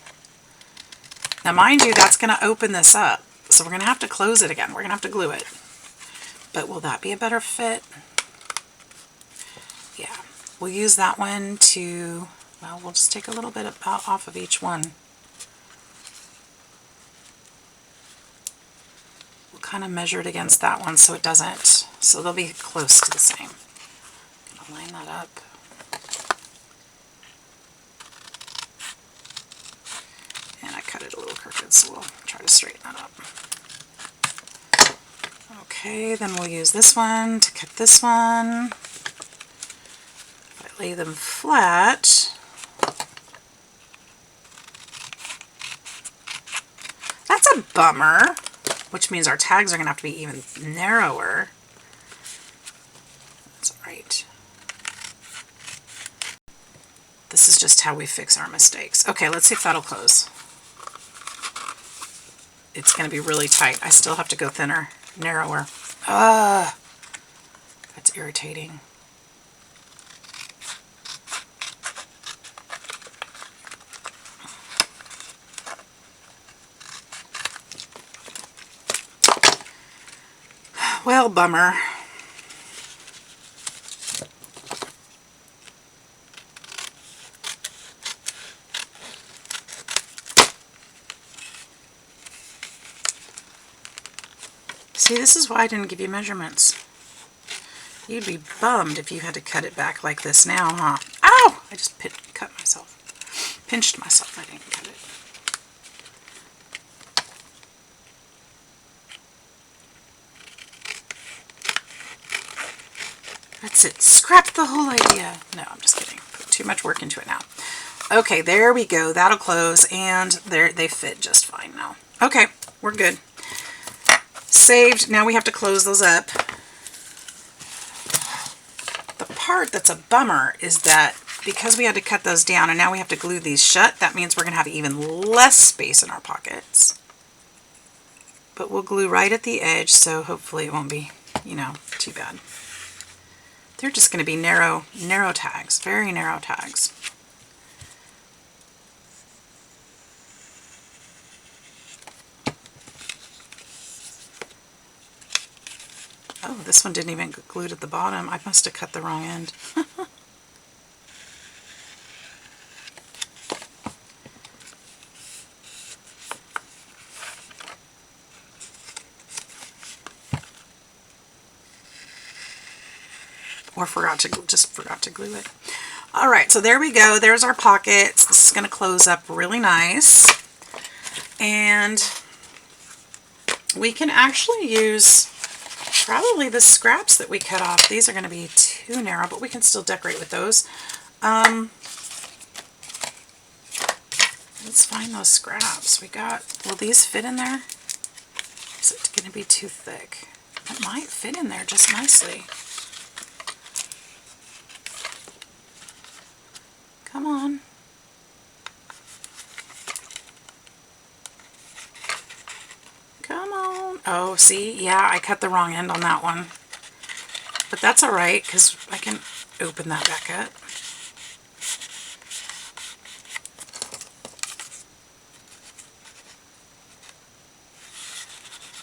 Now mind you, that's going to open this up. So we're going to have to close it again. We're going to have to glue it. But will that be a better fit? Yeah. We'll use that one to, well, we'll just take a little bit off of each one. We'll kind of measure it against that one so it doesn't, so they'll be close to the same. I'll line that up. And I cut it a little crooked, so we'll try to straighten that up. Okay, then we'll use this one to cut this one. If I lay them flat, that's a bummer, which means our tags are going to have to be even narrower. That's all right. This is just how we fix our mistakes. Okay, let's see if that'll close. It's going to be really tight. I still have to go thinner, narrower. That's irritating. Well, bummer. See, this is why I didn't give you measurements. You'd be bummed if you had to cut it back like this now, huh? Ow! I just cut myself. Pinched myself. I didn't cut it. That's it. Scrap the whole idea. No, I'm just kidding. Put too much work into it now. Okay, there we go. That'll close, and they fit just fine now. Okay, we're good. Saved. Now we have to close those up. The part that's a bummer is that because we had to cut those down and now we have to glue these shut, that means we're going to have even less space in our pockets. But we'll glue right at the edge, so hopefully it won't be, you know, too bad. They're just going to be narrow tags, very narrow tags. Oh, this one didn't even get glued at the bottom. I must have cut the wrong end. Or just forgot to glue it. All right, so there we go. There's our pockets. This is going to close up really nice. And we can actually use probably the scraps that we cut off. These are going to be too narrow, but we can still decorate with those. Let's find those scraps. Will these fit in there? Is it going to be too thick? It might fit in there just nicely. Come on. Come on. Oh, see? Yeah, I cut the wrong end on that one. But that's all right, because I can open that back up.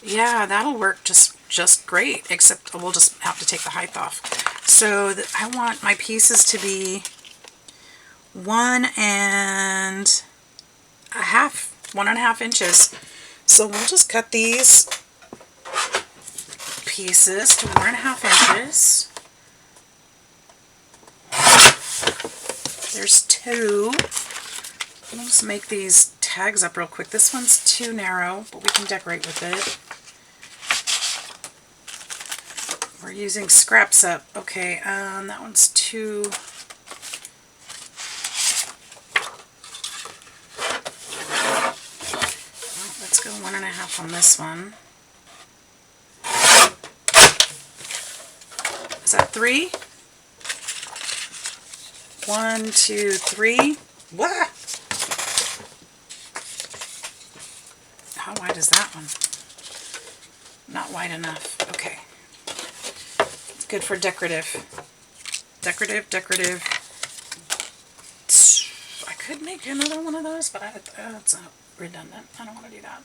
Yeah, that'll work just great, except we'll just have to take the height off. So I want my pieces to be 1.5 inches. So we'll just cut these pieces to 1.5 inches. There's 2. We'll just make these tags up real quick. This one's too narrow, but we can decorate with it. We're using scraps up. Okay, that one's too... Well, let's go 1.5 on this one. Is that 3? 1, 2, 3. What? How wide is that one? Not wide enough. Okay. It's good for decorative. Decorative. I could make another one of those, but it's redundant. I don't want to do that.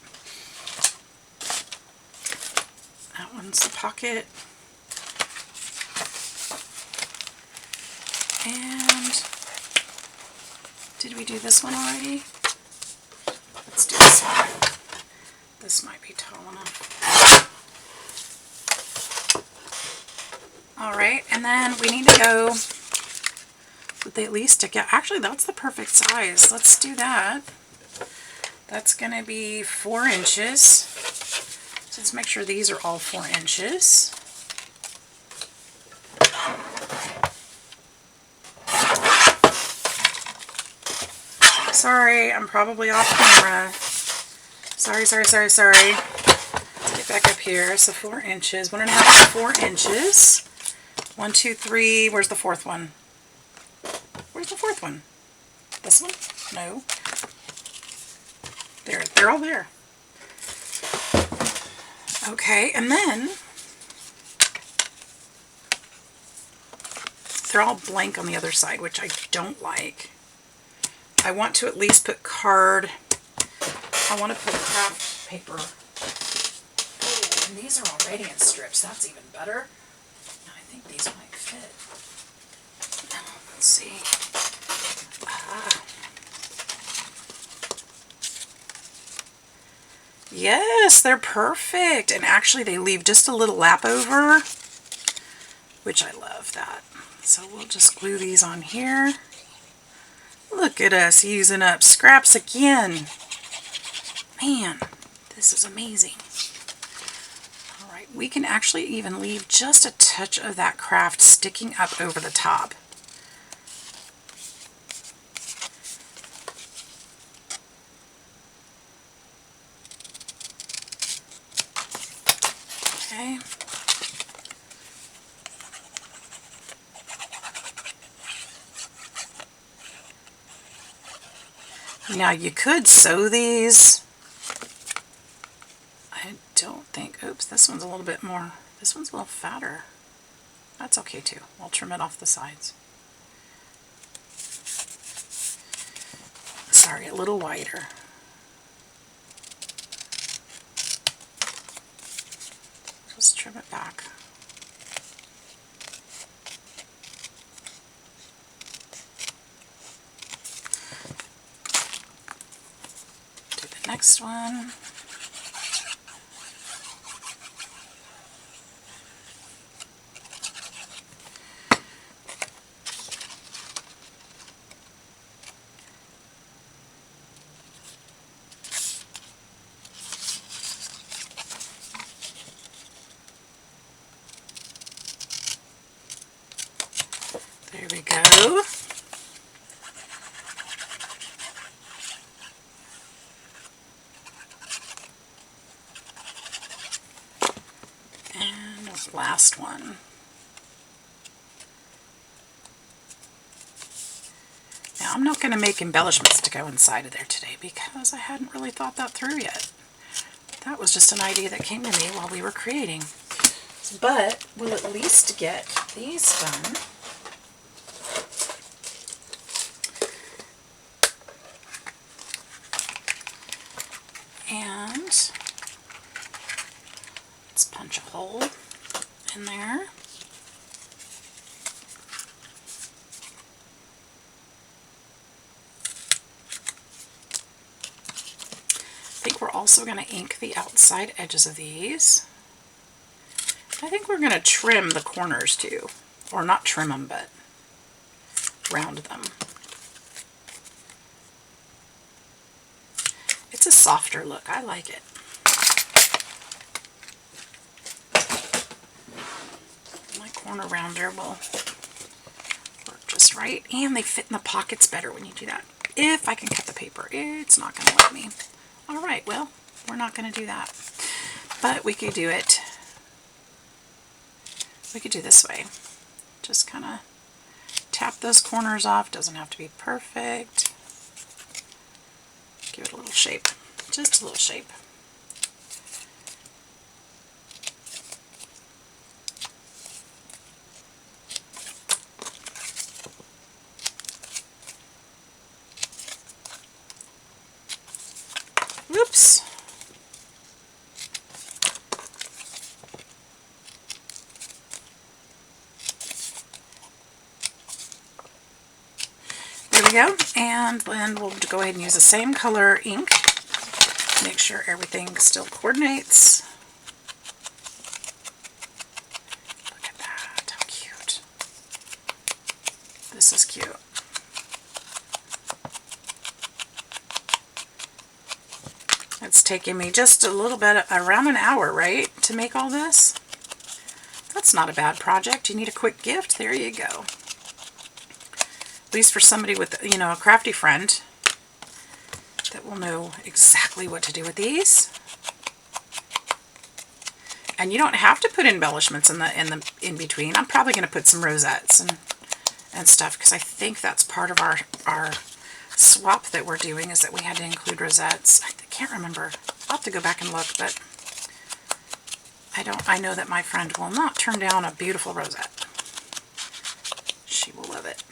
That one's the pocket. And did we do this one already? Let's do this one. This might be tall enough. Alright, and then we need to go with the at least stick out. Actually, that's the perfect size. Let's do that. That's going to be 4 inches. So let's make sure these are all 4 inches. Sorry, I'm probably off camera. Sorry. Let's get back up here. So 4 inches, 1.5 to 4 inches. 1, 2, 3. Where's the 4th one? Where's the 4th one? This one? No. They're all there. Okay, and then they're all blank on the other side, which I don't like. I want to at least put card. I want to put craft paper. Oh, and these are all radiant strips. That's even better. I think these might fit. Let's see. Yes, they're perfect. And actually they leave just a little lap over, which I love that. So we'll just glue these on here. Look at us using up scraps again. Man, this is amazing. Alright, we can actually even leave just a touch of that craft sticking up over the top. Okay. Now you could sew these. I don't think, oops, this one's a little bit more, this one's a little fatter. That's okay too. I'll trim it off the sides. Sorry, a little wider. Just trim it back. Do the next one. There we go. And the last one. Now I'm not going to make embellishments to go inside of there today because I hadn't really thought that through yet. That was just an idea that came to me while we were creating. But we'll at least get these done. And let's punch a hole in there. I think we're also going to ink the outside edges of these. I think we're going to trim the corners too. Or not trim them, but round them. It's a softer look. I like it. My corner rounder will work just right. And they fit in the pockets better when you do that. If I can cut the paper, it's not going to let me. Alright, well, we're not going to do that. But we could do it. We could do this way. Just kind of tap those corners off. Doesn't have to be perfect. Give it a little shape. Just a little shape. Whoops. There we go. And then we'll go ahead and use the same color ink. Make sure everything still coordinates. Look at that. How cute. This is cute. It's taking me just a little bit, around an hour, right, to make all this. That's not a bad project. You need a quick gift? There you go. At least for somebody with, you know, a crafty friend that will know exactly what to do with these. And you don't have to put embellishments in between. I'm probably going to put some rosettes and stuff because I think that's part of our swap that we're doing, is that we had to include rosettes. I can't remember. I'll have to go back and look, but I know that my friend will not turn down a beautiful rosette. She will love it.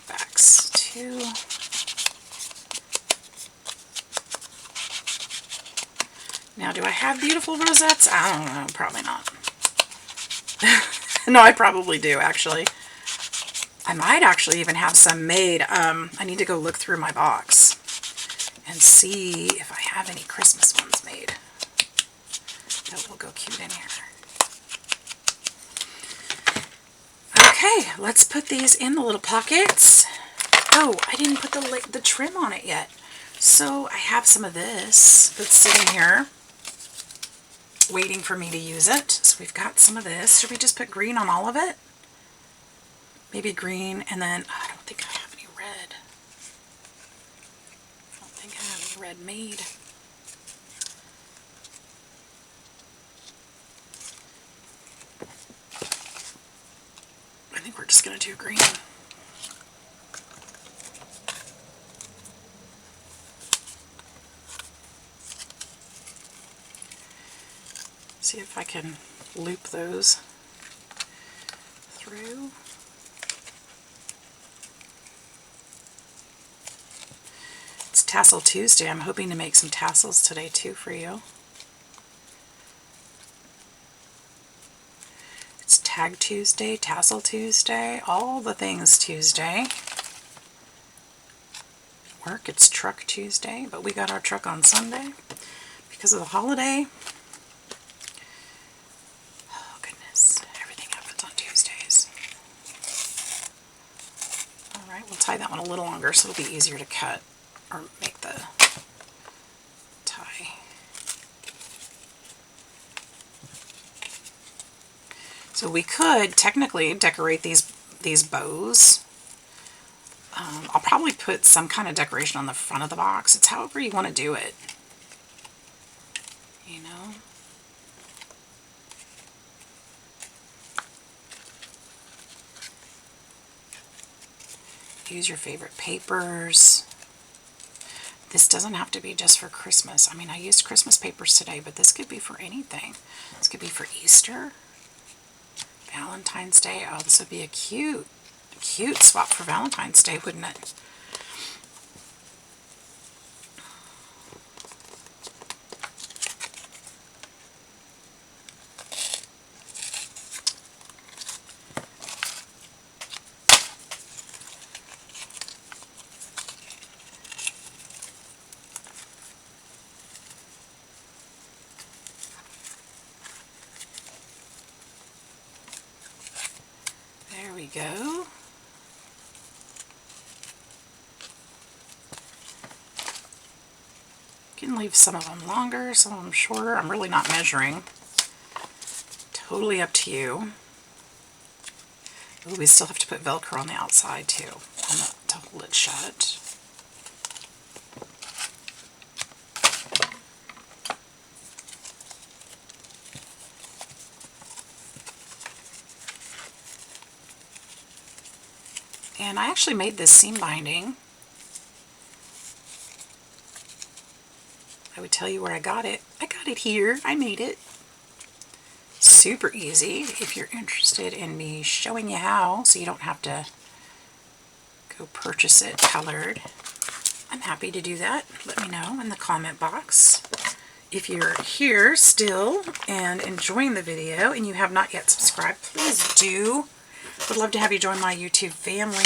Backs too. Now, do I have beautiful rosettes? I don't know. Probably not. No, I probably do, actually. I might actually even have some made. I need to go look through my box and see if I have any Christmas ones made. That will go cute in here. Okay, let's put these in the little pockets. Oh, I didn't put the trim on it yet. So I have some of this that's sitting here waiting for me to use it. So we've got some of this. Should we just put green on all of it? Maybe green, and then I don't think I have any red. I don't think I have any red made. I think we're just going to do green. See if I can loop those through. It's Tassel Tuesday. I'm hoping to make some tassels today too for you. It's Tag Tuesday, Tassel Tuesday, all the things Tuesday. Work, it's Truck Tuesday, but we got our truck on Sunday because of the holiday. Oh goodness, everything happens on Tuesdays. Alright, we'll tie that one a little longer so it'll be easier to cut or make the tie. So we could technically decorate these bows. I'll probably put some kind of decoration on the front of the box. It's however you want to do it. You know? Use your favorite papers. This doesn't have to be just for Christmas. I mean, I used Christmas papers today, but this could be for anything. This could be for Easter, Valentine's Day. Oh, this would be a cute swap for Valentine's Day, wouldn't it? There we go. You can leave some of them longer, some of them shorter. I'm really not measuring. Totally up to you. Ooh, we still have to put Velcro on the outside too, to hold it shut. And I actually made this seam binding. I would tell you where I got it. I got it here. I made it. Super easy if you're interested in me showing you how, so you don't have to go purchase it colored. I'm happy to do that. Let me know in the comment box. If you're here still and enjoying the video and you have not yet subscribed, please do. Would love to have you join my YouTube family.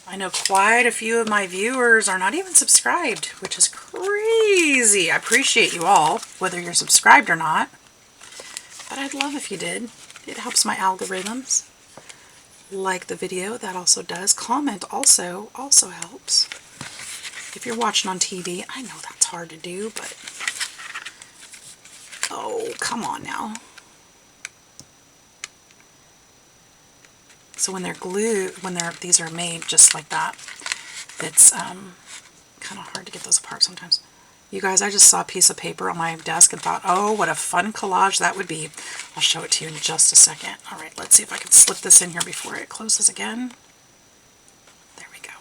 I know quite a few of my viewers are not even subscribed, which is crazy. I appreciate you all, whether you're subscribed or not. But I'd love if you did. It helps my algorithms. Like the video, that also does. Comment also helps. If you're watching on TV, I know that's hard to do, but oh, come on now. So when they're glued, these are made just like that, it's kind of hard to get those apart sometimes. You guys, I just saw a piece of paper on my desk and thought, oh, what a fun collage that would be. I'll show it to you in just a second. All right, let's see if I can slip this in here before it closes again. There we go.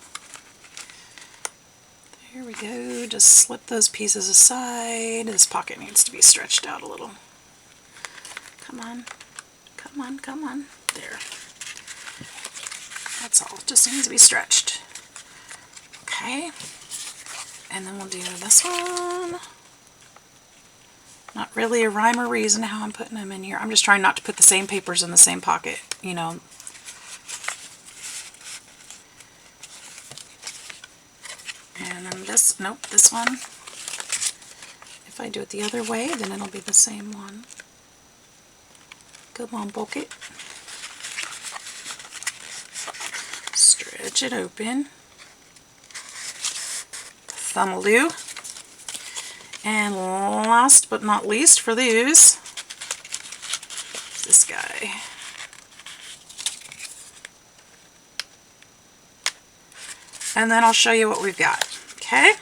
There we go. Just slip those pieces aside. This pocket needs to be stretched out a little. Come on. Come on, come on. There. That's all. It just needs to be stretched. Okay. And then we'll do this one. Not really a rhyme or reason how I'm putting them in here. I'm just trying not to put the same papers in the same pocket, you know. And then this, nope, this one. If I do it the other way, then it'll be the same one. Come on, pocket. Stretch it open. Thumbaloo. And last but not least for these, this guy. And then I'll show you what we've got. Okay?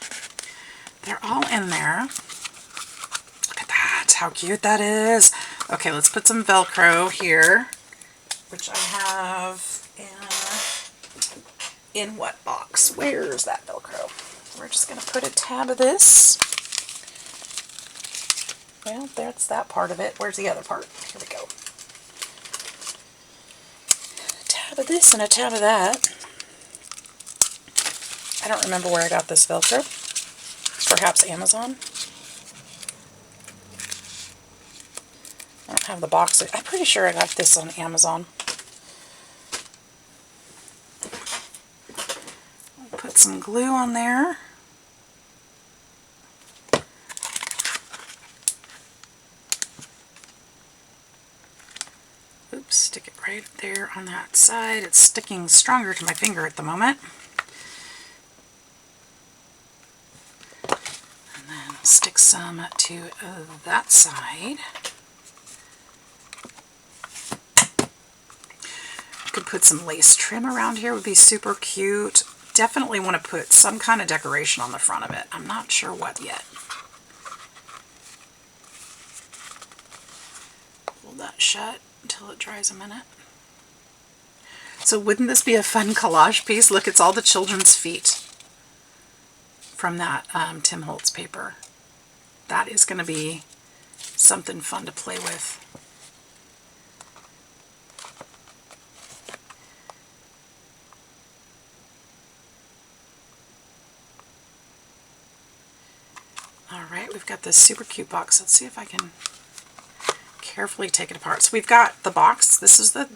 They're all in there. Look at that, how cute that is. Okay, let's put some Velcro here, which I have in what box? Where's that Velcro? We're just going to put a tab of this. Well, that's that part of it. Where's the other part? Here we go. A tab of this and a tab of that. I don't remember where I got this Velcro. Perhaps Amazon. I don't have the box. I'm pretty sure I got this on Amazon. I'll put some glue on there. Oops, stick it right there on that side. It's sticking stronger to my finger at the moment. And then stick some to that side. Could put some lace trim around here, would be super cute. Definitely want to put some kind of decoration on the front of it. I'm not sure what yet. Hold that shut until it dries a minute. So wouldn't this be a fun collage piece? Look, it's all the children's feet from that Tim Holtz paper. That is going to be something fun to play with. Alright, we've got this super cute box. Let's see if I can carefully take it apart. So we've got the box. This is the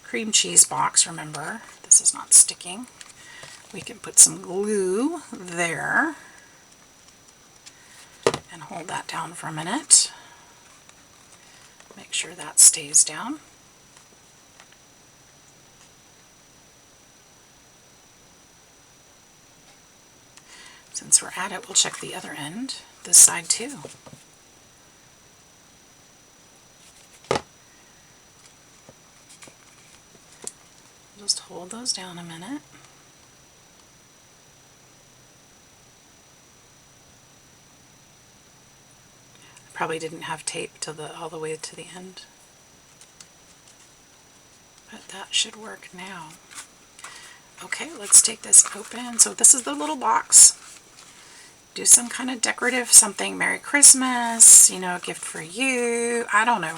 cream cheese box, remember. This is not sticking. We can put some glue there and hold that down for a minute. Make sure that stays down. Since we're at it, we'll check the other end, this side too. Just hold those down a minute. I probably didn't have tape to all the way to the end, but that should work now. Okay, let's take this open. So this is the little box. Do some kind of decorative something. Merry Christmas, you know, a gift for you. I don't know.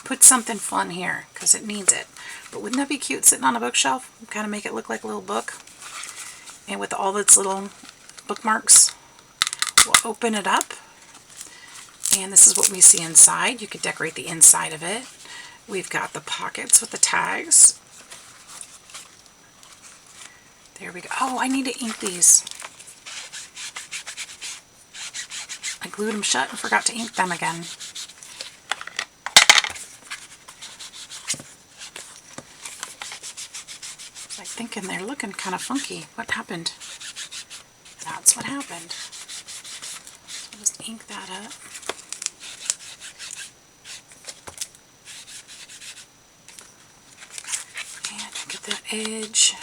Put something fun here because it needs it. But wouldn't that be cute sitting on a bookshelf? Kind of make it look like a little book. And with all its little bookmarks, we'll open it up. And this is what we see inside. You could decorate the inside of it. We've got the pockets with the tags. There we go. Oh, I need to ink these. I glued them shut and forgot to ink them again. I'm thinking they're looking kind of funky. What happened? That's what happened. So I'll just ink that up. And get that edge.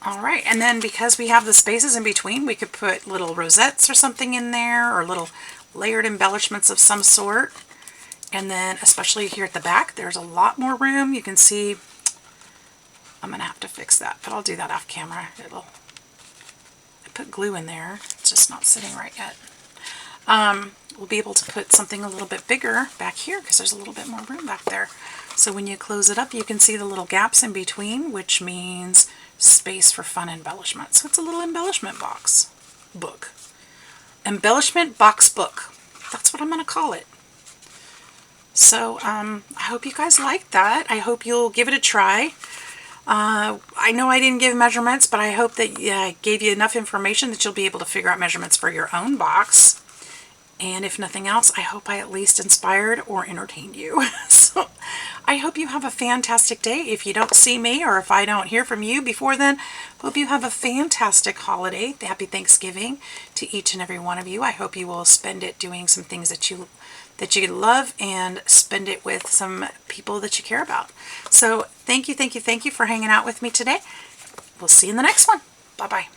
Alright, and then because we have the spaces in between, we could put little rosettes or something in there, or little layered embellishments of some sort. And then, especially here at the back, there's a lot more room. You can see, I'm going to have to fix that, but I'll do that off camera. I put glue in there. It's just not sitting right yet. We'll be able to put something a little bit bigger back here because there's a little bit more room back there. So when you close it up, you can see the little gaps in between, which means space for fun embellishment. So it's a little embellishment book. Embellishment box book. That's what I'm going to call it. So I hope you guys like that. I hope you'll give it a try. I know I didn't give measurements, but I hope that I gave you enough information that you'll be able to figure out measurements for your own box. And if nothing else, I hope I at least inspired or entertained you. So I hope you have a fantastic day. If you don't see me or if I don't hear from you before then, hope you have a fantastic holiday. Happy Thanksgiving to each and every one of you. I hope you will spend it doing some things that you love and spend it with some people that you care about. So thank you for hanging out with me today. We'll see you in the next one. Bye-bye.